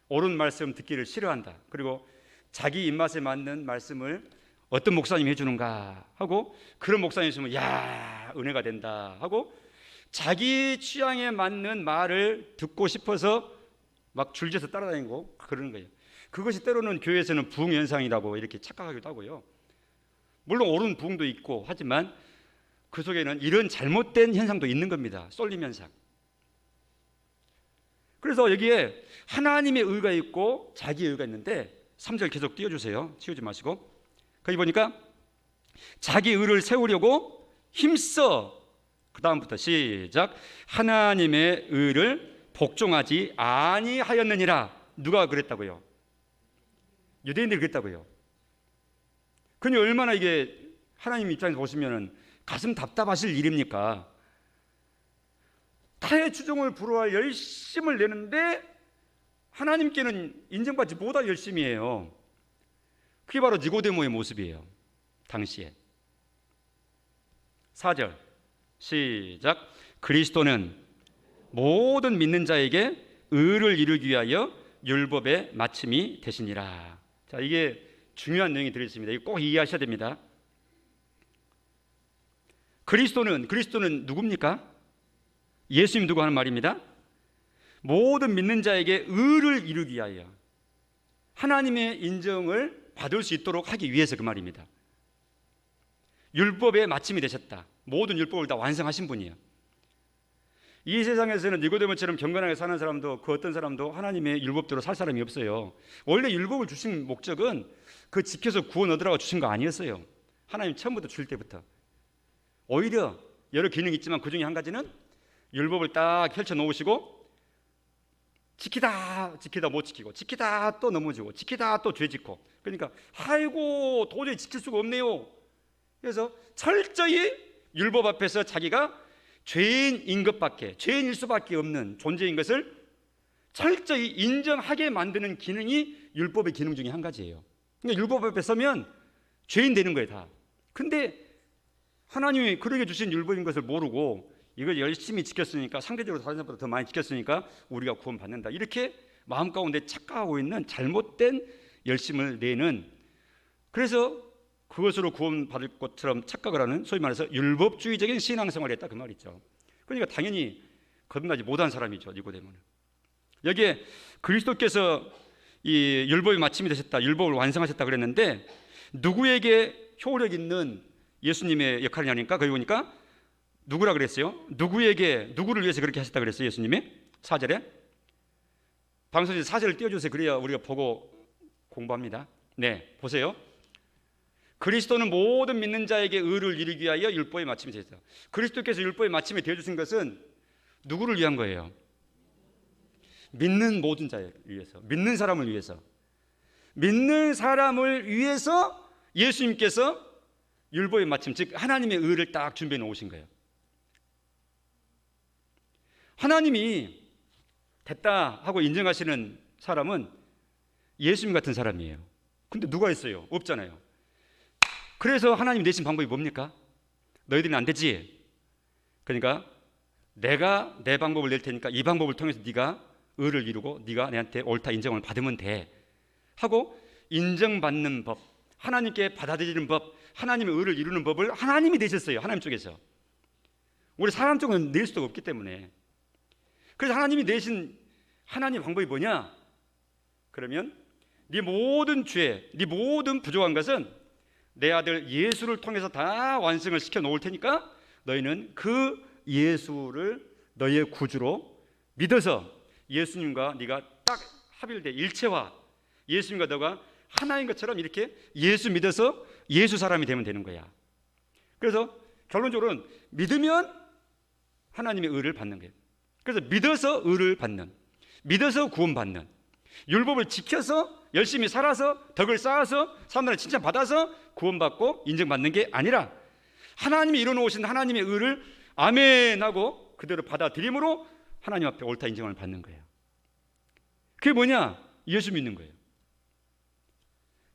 옳은 말씀 듣기를 싫어한다. 그리고 자기 입맛에 맞는 말씀을 어떤 목사님이 해주는가 하고 그런 목사님이 있으면 야 은혜가 된다 하고 자기 취향에 맞는 말을 듣고 싶어서 막 줄지어서 따라다니고 그러는 거예요. 그것이 때로는 교회에서는 부흥 현상이라고 이렇게 착각하기도 하고요. 물론 옳은 부흥도 있고 하지만 그 속에는 이런 잘못된 현상도 있는 겁니다. 쏠림 현상. 그래서 여기에 하나님의 의가 있고 자기의 의가 있는데 3절 계속 띄워주세요. 치우지 마시고. 거기 보니까 자기 의를 세우려고 힘써 그 다음부터 시작. 하나님의 의를 복종하지 아니하였느니라. 누가 그랬다고요? 유대인들이 그랬다고요. 그니 얼마나 이게 하나님 입장에서 보시면 가슴 답답하실 일입니까? 타의 추종을 불허할 열심을 내는데 하나님께는 인정받지 못할 열심이에요. 그게 바로 니고데모의 모습이에요. 당시에. 4절 시작. 그리스도는 모든 믿는 자에게 의를 이루기 위하여 율법의 마침이 되시니라. 자, 이게 중요한 내용이 들어있습니다. 이거 꼭 이해하셔야 됩니다. 그리스도는 누굽니까? 예수님 두고 하는 말입니다. 모든 믿는 자에게 의를 이루기 위하여 하나님의 인정을 받을 수 있도록 하기 위해서 그 말입니다. 율법의 마침이 되셨다. 모든 율법을 다 완성하신 분이에요. 이 세상에서는 니고데모처럼 경건하게 사는 사람도 그 어떤 사람도 하나님의 율법대로 살 사람이 없어요. 원래 율법을 주신 목적은 그 지켜서 구원 얻으라고 주신 거 아니었어요. 하나님 처음부터 줄 때부터. 오히려 여러 기능이 있지만 그 중에 한 가지는 율법을 딱 펼쳐 놓으시고 지키다 못 지키고 지키다 또 넘어지고 지키다 또 죄 짓고 그러니까 아이고 도저히 지킬 수가 없네요. 그래서 철저히 율법 앞에서 자기가 죄인인 것밖에, 죄인일 수밖에 없는 존재인 것을 철저히 인정하게 만드는 기능이 율법의 기능 중에 한 가지예요. 그러니까 율법 앞에 서면 죄인 되는 거예요, 다. 근데 하나님이 그렇게 주신 율법인 것을 모르고 이걸 열심히 지켰으니까, 상대적으로 다른 사람보다 더 많이 지켰으니까 우리가 구원받는다, 이렇게 마음 가운데 착각하고 있는 잘못된 열심을 내는, 그래서 그것으로 구원받을 것처럼 착각을 하는, 소위 말해서 율법주의적인 신앙생활을 했다, 그 말이죠. 그러니까 당연히 거듭나지 못한 사람이죠, 니고데모는. 여기에 그리스도께서 이 율법이 마침이 되셨다, 율법을 완성하셨다 그랬는데, 누구에게 효력 있는 예수님의 역할이냐니까, 거기 보니까 누구라 그랬어요? 누구에게, 누구를 위해서 그렇게 하셨다 그랬어요, 예수님이? 4절에 방송에서 4절을 띄워주세요. 그래야 우리가 보고 공부합니다. 네, 보세요. 그리스도는 모든 믿는 자에게 의를 이루기 위하여 율법의 마침이 되셨다. 그리스도께서 율법의 마침이 되어주신 것은 누구를 위한 거예요? 믿는 모든 자에 위해서, 믿는 사람을 위해서. 믿는 사람을 위해서 예수님께서 율법의 마침, 즉 하나님의 의를 딱 준비해 놓으신 거예요. 하나님이 됐다 하고 인정하시는 사람은 예수님 같은 사람이에요. 근데 누가 있어요? 없잖아요. 그래서 하나님 내신 방법이 뭡니까? 너희들은 안 되지. 그러니까 내가 내 방법을 낼 테니까 이 방법을 통해서 네가 의를 이루고 네가 내한테 옳다 인정을 받으면 돼 하고, 인정받는 법, 하나님께 받아들이는 법, 하나님의 의를 이루는 법을 하나님이 내셨어요. 하나님 쪽에서. 우리 사람 쪽은 낼 수도 없기 때문에. 그래서 하나님이 내신 하나님의 방법이 뭐냐? 그러면 네 모든 죄, 네 모든 부족한 것은 내 아들 예수를 통해서 다 완성을 시켜 놓을 테니까 너희는 그 예수를 너희의 구주로 믿어서 예수님과 네가 딱 합일돼 일체화, 예수님과 너가 하나인 것처럼 이렇게 예수 믿어서 예수 사람이 되면 되는 거야. 그래서 결론적으로는 믿으면 하나님의 의를 받는 거예요. 그래서 믿어서 의를 받는, 믿어서 구원받는, 율법을 지켜서 열심히 살아서 덕을 쌓아서 사람들의 칭찬받아서 구원받고 인정받는 게 아니라, 하나님이 이뤄놓으신 하나님의 의를 아멘하고 그대로 받아들임으로 하나님 앞에 옳다 인정을 받는 거예요. 그게 뭐냐? 예수 믿는 거예요.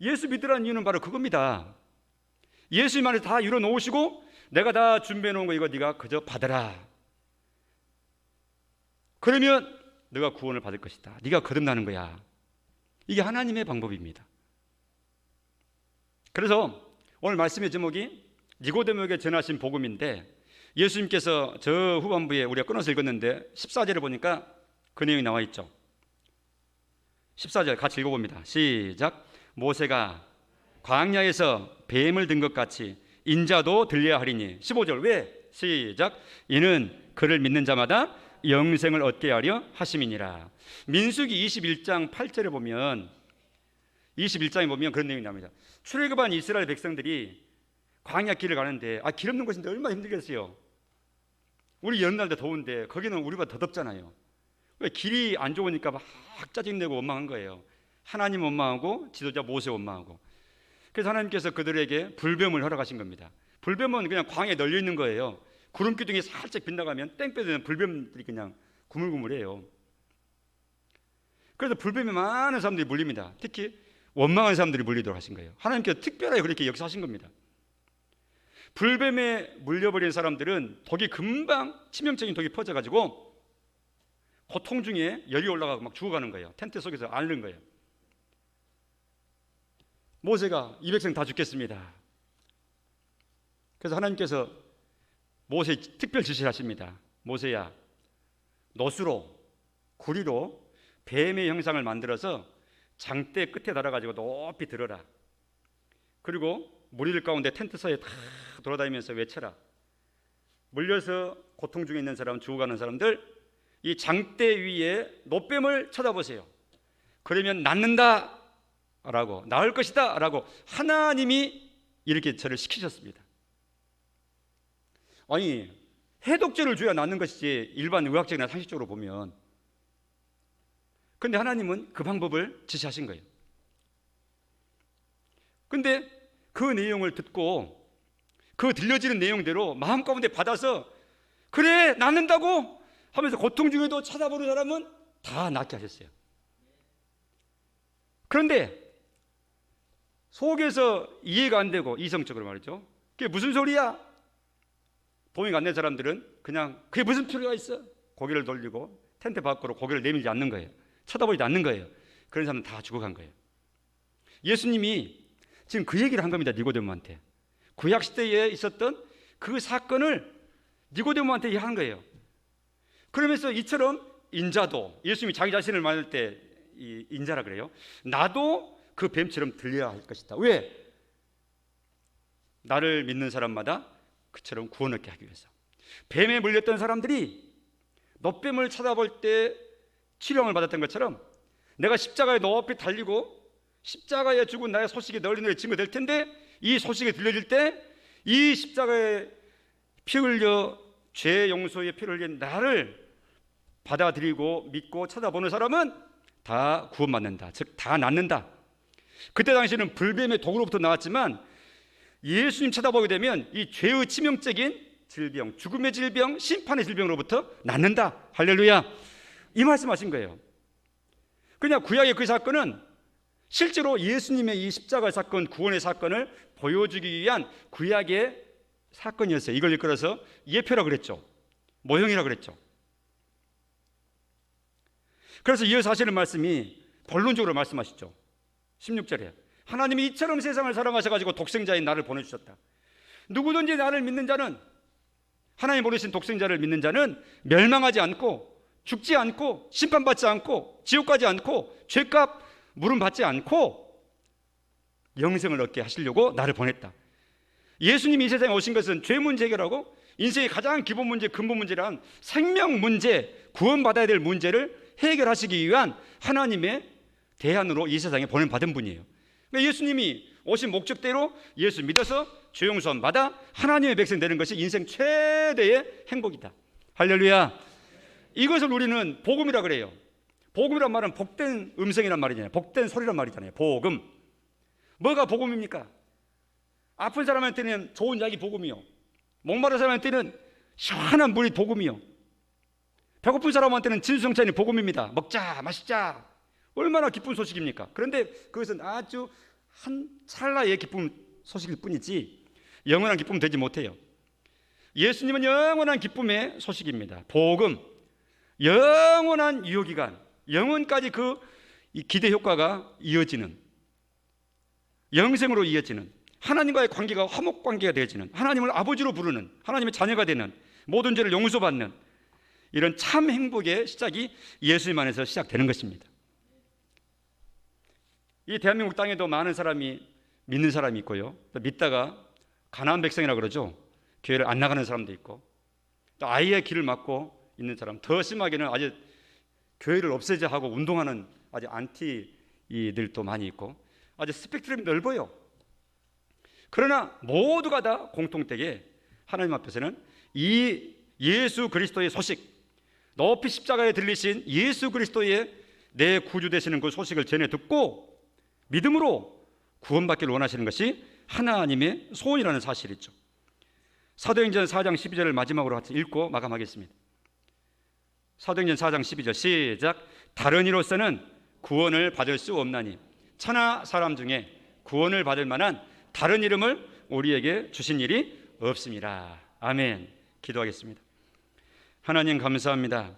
예수 믿으라는 이유는 바로 그겁니다. 예수님 안에 다 이뤄놓으시고 내가 다 준비해 놓은 거 이거 네가 그저 받아라. 그러면 네가 구원을 받을 것이다. 네가 거듭나는 거야. 이게 하나님의 방법입니다. 그래서 오늘 말씀의 제목이 니고데모에게 전하신 복음인데, 예수님께서 저 후반부에 우리가 끊어서 읽었는데 14절에 보니까 그 내용이 나와 있죠. 14절 같이 읽어봅니다. 시작. 모세가 광야에서 뱀을 든 것 같이 인자도 들려야 하리니. 15절 왜? 시작. 이는 그를 믿는 자마다 영생을 얻게 하려 하심이니라. 민수기 21장 8절에 보면, 21장에 보면 그런 내용이 나옵니다. 출애굽한 이스라엘 백성들이 광야 길을 가는데, 길 없는 곳인데 얼마나 힘들겠어요. 우리 여름날도 더운데 거기는 우리보다 더 덥잖아요. 왜? 길이 안 좋으니까 막 짜증내고 원망한 거예요. 하나님 원망하고 지도자 모세 원망하고. 그래서 하나님께서 그들에게 불뱀을 허락하신 겁니다. 불뱀은 그냥 광야에 널려 있는 거예요. 구름 기둥이 살짝 빗나가면 땡볕에는 불뱀들이 그냥 구물구물해요. 그래서 불뱀에 많은 사람들이 물립니다. 특히 원망한 사람들이 물리도록 하신 거예요. 하나님께서 특별하게 그렇게 역사하신 겁니다. 불뱀에 물려버린 사람들은 독이 금방, 치명적인 독이 퍼져가지고 고통 중에 열이 올라가고 막 죽어가는 거예요. 텐트 속에서 앓는 거예요. 모세가 이 백성 다 죽겠습니다. 그래서 하나님께서 모세에 특별 지시를 하십니다. 모세야, 노수로, 구리로 뱀의 형상을 만들어서 장대 끝에 달아가지고 높이 들어라. 그리고 무리들 가운데 텐트 사이에 다 돌아다니면서 외쳐라. 물려서 고통 중에 있는 사람, 죽어가는 사람들, 이 장대 위에 노뱀을 쳐다보세요. 그러면 낫는다 라고, 나을 것이다 라고 하나님이 이렇게 저를 시키셨습니다. 아니, 해독제를 줘야 낫는 것이지 일반 의학적이나 상식적으로 보면. 그런데 하나님은 그 방법을 지시하신 거예요. 근데 그 내용을 듣고 그 들려지는 내용대로 마음 가운데 받아서 그래 낫는다고 하면서 고통 중에도 찾아보는 사람은 다 낫게 하셨어요. 그런데 속에서 이해가 안 되고, 이성적으로 말이죠, 그게 무슨 소리야? 동의가 안 되는 사람들은 그냥 그게 무슨 필요가 있어? 고개를 돌리고 텐트 밖으로 고개를 내밀지 않는 거예요. 쳐다보지 않는 거예요. 그런 사람은 다 죽어간 거예요. 예수님이 지금 그 얘기를 한 겁니다. 니고데모한테. 구약 시대에 있었던 그 사건을 니고데모한테 얘기한 거예요. 그러면서 이처럼 인자도, 예수님이 자기 자신을 말할 때 이 인자라 그래요. 나도 그 뱀처럼 들려야 할 것이다. 왜? 나를 믿는 사람마다 그처럼 구원 얻게 하기 위해서. 뱀에 물렸던 사람들이 놋뱀을 쳐다볼 때 치료를 받았던 것처럼 내가 십자가에 높이 달리고 십자가에 죽은 나의 소식이 널리 널리 증거될 텐데, 이 소식이 들려질 때 이 십자가에 피 흘려 죄 용서의 피를 흘린 나를 받아들이고 믿고 쳐다보는 사람은 다 구원받는다. 즉 다 낫는다. 그때 당시에는 불뱀의 독으로부터 나왔지만 예수님 쳐다보게 되면 이 죄의 치명적인 질병, 죽음의 질병, 심판의 질병으로부터 낫는다. 할렐루야. 이 말씀하신 거예요. 그냥 구약의 그 사건은 실제로 예수님의 이 십자가 사건, 구원의 사건을 보여주기 위한 구약의 사건이었어요. 이걸 이끌어서 예표라 그랬죠. 모형이라 그랬죠. 그래서 이어서 하시는 말씀이 본론적으로 말씀하시죠. 16절에 하나님이 이처럼 세상을 사랑하셔가지고 독생자인 나를 보내주셨다. 누구든지 나를 믿는 자는, 하나님 보내신 독생자를 믿는 자는 멸망하지 않고 죽지 않고 심판받지 않고 지옥 가지 않고 죄값 물음받지 않고 영생을 얻게 하시려고 나를 보냈다. 예수님이 이 세상에 오신 것은 죄 문제 해결하고 인생의 가장 기본 문제, 근본 문제란 생명 문제, 구원받아야 될 문제를 해결하시기 위한 하나님의 대안으로 이 세상에 보냄받은 분이에요. 그러니까 예수님이 오신 목적대로 예수 믿어서 죄 용서함 받아 하나님의 백성 되는 것이 인생 최대의 행복이다. 할렐루야. 이것을 우리는 복음이라 그래요. 복음이란 말은 복된 음성이란 말이잖아요. 복된 소리란 말이잖아요. 복음. 뭐가 복음입니까? 아픈 사람한테는 좋은 약이 복음이요, 목마른 사람한테는 시원한 물이 복음이요, 배고픈 사람한테는 진수성찬이 복음입니다. 먹자 마시자. 얼마나 기쁜 소식입니까? 그런데 그것은 아주 한 찰나의 기쁜 소식일 뿐이지 영원한 기쁨은 되지 못해요. 예수님은 영원한 기쁨의 소식입니다. 복음, 영원한 유효기간, 영원까지 그 기대 효과가 이어지는, 영생으로 이어지는, 하나님과의 관계가 화목 관계가 되어지는, 하나님을 아버지로 부르는, 하나님의 자녀가 되는, 모든 죄를 용서받는 이런 참 행복의 시작이 예수님 안에서 시작되는 것입니다. 이 대한민국 땅에도 많은 사람이 믿는 사람이 있고요, 또 믿다가 가나안 백성이라 그러죠. 교회를 안 나가는 사람도 있고, 또 아예 길을 막고 있는 사람, 더 심하게는 아주 교회를 없애자 하고 운동하는 아주 안티들도 많이 있고, 아주 스펙트럼이 넓어요. 그러나 모두가 다 공통되게 하나님 앞에서는 이 예수 그리스도의 소식, 높이 십자가에 들리신 예수 그리스도의 내 구주 되시는 그 소식을 전해 듣고 믿음으로 구원받기를 원하시는 것이 하나님의 소원이라는 사실이죠. 사도행전 4장 12절을 마지막으로 같이 읽고 마감하겠습니다. 사도행전 4장 12절 시작. 다른 이로서는 구원을 받을 수 없나니 천하 사람 중에 구원을 받을 만한 다른 이름을 우리에게 주신 일이 없습니다. 아멘. 기도하겠습니다. 하나님 감사합니다.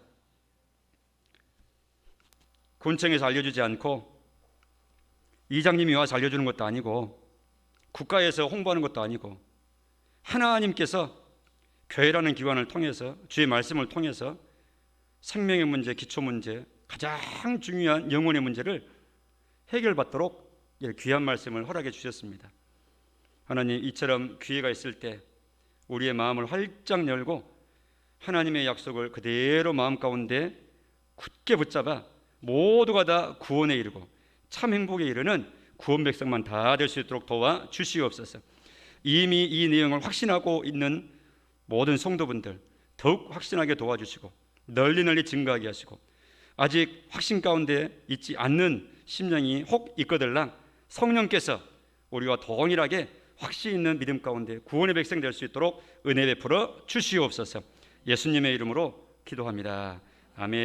군청에서 알려주지 않고 이장님이 와서 알려주는 것도 아니고 국가에서 홍보하는 것도 아니고 하나님께서 교회라는 기관을 통해서 주의 말씀을 통해서 생명의 문제, 기초 문제, 가장 중요한 영혼의 문제를 해결받도록 귀한 말씀을 허락해 주셨습니다. 하나님, 이처럼 기회가 있을 때 우리의 마음을 활짝 열고 하나님의 약속을 그대로 마음 가운데 굳게 붙잡아 모두가 다 구원에 이르고 참 행복에 이르는 구원 백성만 다 될 수 있도록 도와 주시옵소서. 이미 이 내용을 확신하고 있는 모든 성도분들 더욱 확신하게 도와주시고 널리 널리 증거하게 하시고, 아직 확신 가운데 있지 않는 심령이 혹 있거들랑 성령께서 우리와 동일하게 확신 있는 믿음 가운데 구원의 백성 될 수 있도록 은혜 베풀어 주시옵소서. 예수님의 이름으로 기도합니다. 아멘.